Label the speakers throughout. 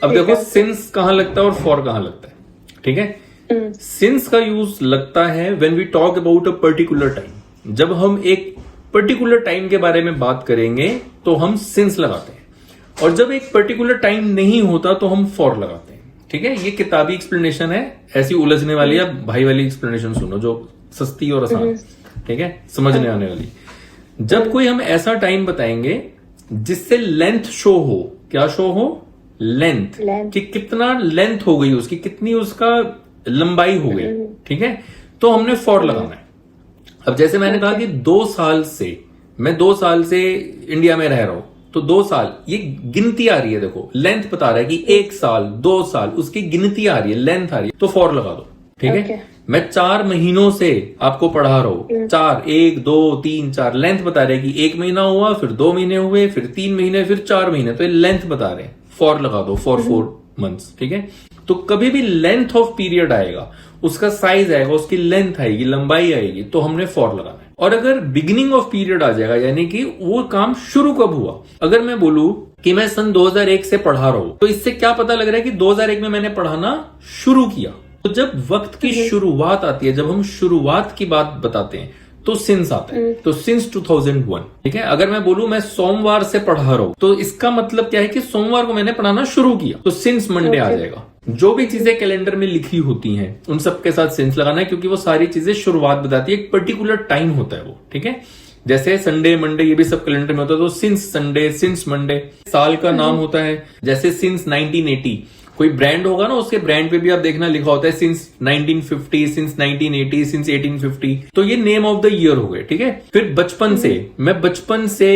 Speaker 1: अब देखो सिंस कहाँ लगता है और फॉर कहाँ लगता है, ठीक है। सिंस का यूज लगता है when we talk about a particular time. जब हम एक पर्टिकुलर टाइम के बारे में बात करेंगे तो हम सिंस लगाते हैं, और जब एक पर्टिकुलर टाइम नहीं होता तो हम फॉर लगाते हैं, ठीक है। ये किताबी एक्सप्लेनेशन है, ऐसी उलझने वाली या भाई वाली एक्सप्लेनेशन सुनो जो सस्ती और आसान, ठीक है, समझने आने वाली। जब कोई हम ऐसा टाइम बताएंगे जिससे लेंथ शो हो, क्या शो हो, लेंथ, कि कितना लेंथ हो गई उसकी, कितनी उसका लंबाई हो गई, ठीक है, तो हमने फॉर लगाना है। अब जैसे मैंने कहा कि 2 साल से, मैं 2 साल से इंडिया में रह रहा हूं, तो 2 साल ये गिनती आ रही है, देखो लेंथ बता रहा है कि 1 साल 2 साल, उसकी गिनती आ रही है, लेंथ आ रही है, तो फॉर लगा दो, ठीक है। मैं 4 महीनों से आपको पढ़ा रहा हूं, 4 1 2 3 4, लेंथ बता रहे हैं कि 1 महीना हुआ, फिर 2 महीने हुए, फिर 3 महीने, फिर 4 महीने, तो ये लेंथ बता रहे हैं, फॉर लगा दो, फॉर 4 मंथ्स, ठीक है। तो कभी भी लेंथ ऑफ पीरियड आएगा, उसका साइज आएगा, उसकी लेंथ आएगी, लंबाई आएगी, तो हमने फॉर लगाना है। और अगर बिगिनिंग ऑफ पीरियड आ जाएगा, यानी कि वो काम शुरू कब हुआ, अगर मैं बोलूं कि मैं सन 2001 से पढ़ा रहा हूं, तो इससे क्या पता लग रहा है कि 2001 में मैंने पढ़ाना शुरू किया। तो जब वक्त की शुरुआत आती है, जब हम शुरुआत की बात बताते हैं, तो सिंस आता है, तो सिंस 2001, ठीक है। अगर मैं बोलूं मैं सोमवार से पढ़ा रहा हूं, तो इसका मतलब क्या है कि सोमवार को मैंने पढ़ाना शुरू किया, तो सिंस मंडे आ जाएगा। जो भी चीजें कैलेंडर में लिखी होती हैं उन सब के साथ सिंस लगाना है, क्योंकि वो सारी चीजें शुरुआत बताती है, एक पर्टिकुलर टाइम होता है वो, ठीक है। जैसे संडे मंडे ये भी सब कैलेंडर में होता है, तो सिंस संडे, सिंस मंडे। साल का नाम होता है, जैसे सिंस 1980, कोई ब्रांड होगा ना, उसके ब्रांड पे भी आप देखना लिखा होता है सिंस 1950, सिंस 1980, सिंस 1850, तो ये नेम ऑफ द ईयर हो गए, ठीक है। फिर बचपन से, मैं बचपन से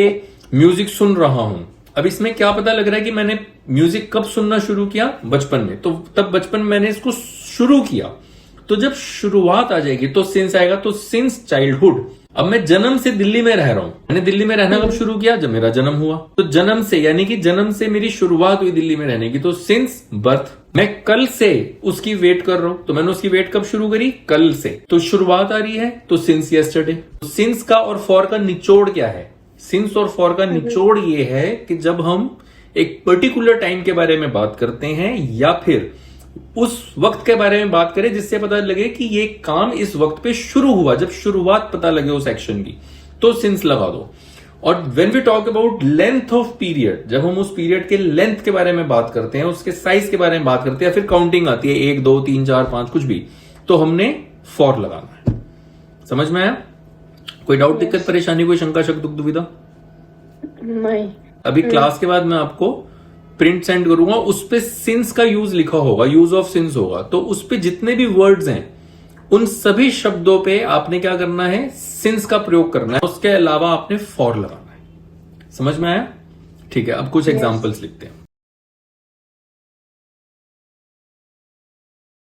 Speaker 1: म्यूजिक सुन रहा हूं। अब इसमें क्या पता लग रहा है कि मैंने म्यूजिक कब सुनना शुरू किया, बचपन में, तो तब बचपन में मैंने इसको शुरू किया। तो जब शुरुआत आ जाएगी तो सिंस आएगा, तो सिंस चाइल्डहुड। अब मैं जन्म से दिल्ली में रह रहा हूं, मैंने दिल्ली में रहना कब शुरू किया, जब मेरा जन्म हुआ, तो जन्म से, यानी कि जन्म से मेरी शुरुआत हुई दिल्ली में रहने की, तो सिंस बर्थ। मैं कल से उसकी वेट कर रहा हूं, तो मैंने उसकी वेट कब शुरू करी, कल से, तो शुरुआत आ रही है, तो सिंस यस्टरडे। सिंस का और फॉर का निचोड़ क्या है, सिंस और फॉर का निचोड़ ये है कि जब हम एक पर्टिकुलर टाइम के बारे में बात करते हैं, या फिर उस वक्त के बारे में बात करें जिससे पता लगे कि ये काम इस वक्त पे शुरू हुआ, जब शुरुआत पता लगे उस एक्शन की, तो सिंस लगा दो। और when we talk about length of period, जब हम उस पीरियड के लेंथ के बारे में बात करते हैं, उसके साइज के बारे में बात करते हैं, फिर काउंटिंग आती है 1 2 3 4 5 कुछ भी, तो हमने फॉर लगाना है। समझ में आया? कोई डाउट, दिक्कत, परेशानी, कोई शंका, शक, दुविधा?
Speaker 2: नहीं।
Speaker 1: अभी क्लास के बाद मैं आपको प्रिंट सेंड करूंगा, उस पे सिंस का यूज लिखा होगा, यूज ऑफ सिंस होगा, तो उस पे जितने भी वर्ड्स हैं उन सभी शब्दों पे आपने क्या करना है, सिंस का प्रयोग करना है, उसके अलावा आपने फॉर लगाना है। समझ में आया? ठीक है, अब कुछ एग्जांपल्स लिखते हैं।